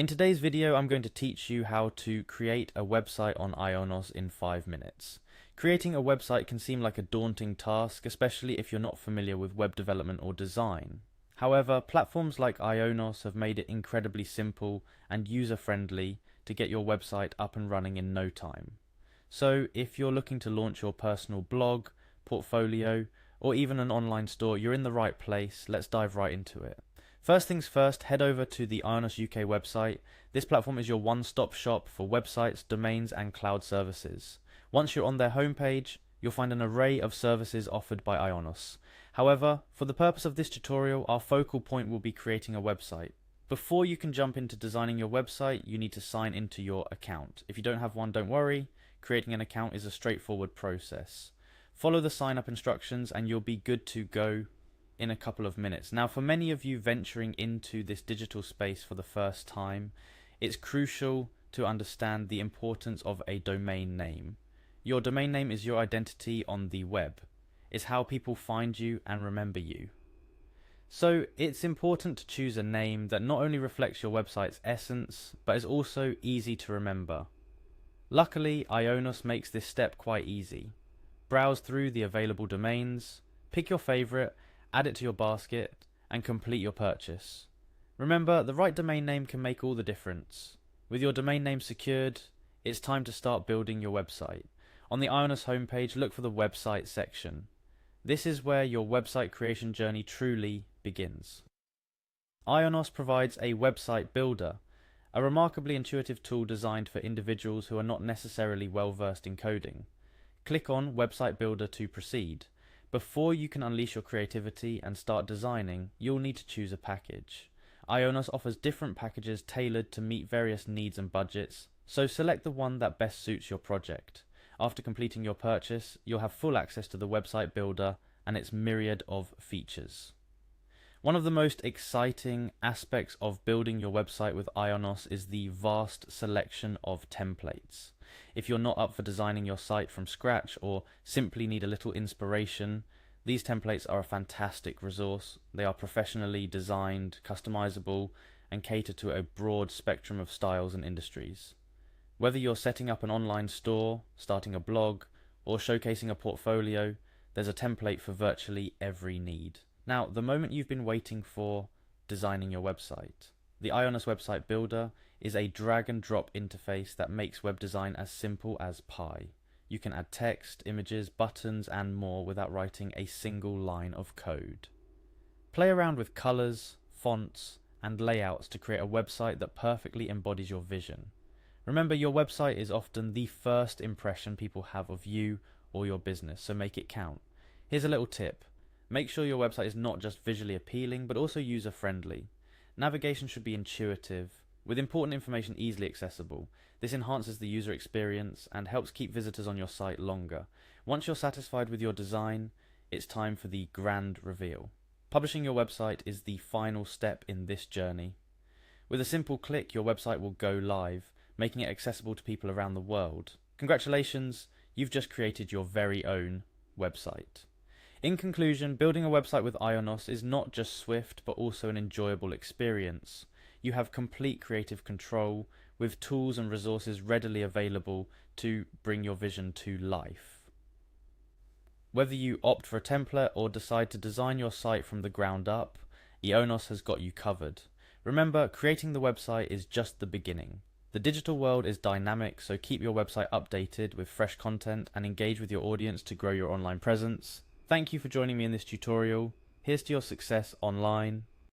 In today's video, I'm going to teach you how to create a website on Ionos in 5 minutes. Creating a website can seem like a daunting task, especially if you're not familiar with web development or design. However, platforms like Ionos have made it incredibly simple and user-friendly to get your website up and running in no time. So, if you're looking to launch your personal blog, portfolio, or even an online store, you're in the right place. Let's dive right into it. First things first, head over to the Ionos UK website. This platform is your one-stop shop for websites, domains, and cloud services. Once you're on their homepage, you'll find an array of services offered by Ionos. However, for the purpose of this tutorial, our focal point will be creating a website. Before you can jump into designing your website, you need to sign into your account. If you don't have one, don't worry. Creating an account is a straightforward process. Follow the sign-up instructions and you'll be good to go in a couple of minutes. Now, for many of you venturing into this digital space for the first time, it's crucial to understand the importance of a domain name. Your domain name is your identity on the web. It's how people find you and remember you. So it's important to choose a name that not only reflects your website's essence, but is also easy to remember. Luckily, Ionos makes this step quite easy. Browse through the available domains, pick your favorite, add it to your basket, and complete your purchase. Remember, the right domain name can make all the difference. With your domain name secured, it's time to start building your website. On the Ionos homepage, look for the website section. This is where your website creation journey truly begins. Ionos provides a website builder, a remarkably intuitive tool designed for individuals who are not necessarily well versed in coding. Click on Website Builder to proceed. Before you can unleash your creativity and start designing, you'll need to choose a package. Ionos offers different packages tailored to meet various needs and budgets, so select the one that best suits your project. After completing your purchase, you'll have full access to the website builder and its myriad of features. One of the most exciting aspects of building your website with Ionos is the vast selection of templates. If you're not up for designing your site from scratch or simply need a little inspiration, these templates are a fantastic resource. They are professionally designed, customizable, and cater to a broad spectrum of styles and industries. Whether you're setting up an online store, starting a blog, or showcasing a portfolio, there's a template for virtually every need. Now, the moment you've been waiting for, designing your website. The Ionos website builder is a drag and drop interface that makes web design as simple as pie. You can add text, images, buttons, and more without writing a single line of code. Play around with colors, fonts, and layouts to create a website that perfectly embodies your vision. Remember, your website is often the first impression people have of you or your business, so make it count. Here's a little tip. Make sure your website is not just visually appealing, but also user-friendly. Navigation should be intuitive, with important information easily accessible. This enhances the user experience and helps keep visitors on your site longer. Once you're satisfied with your design, it's time for the grand reveal. Publishing your website is the final step in this journey. With a simple click, your website will go live, making it accessible to people around the world. Congratulations, you've just created your very own website. In conclusion, building a website with Ionos is not just swift, but also an enjoyable experience. You have complete creative control, with tools and resources readily available to bring your vision to life. Whether you opt for a template or decide to design your site from the ground up, Ionos has got you covered. Remember, creating the website is just the beginning. The digital world is dynamic, so keep your website updated with fresh content and engage with your audience to grow your online presence. Thank you for joining me in this tutorial. Here's to your success online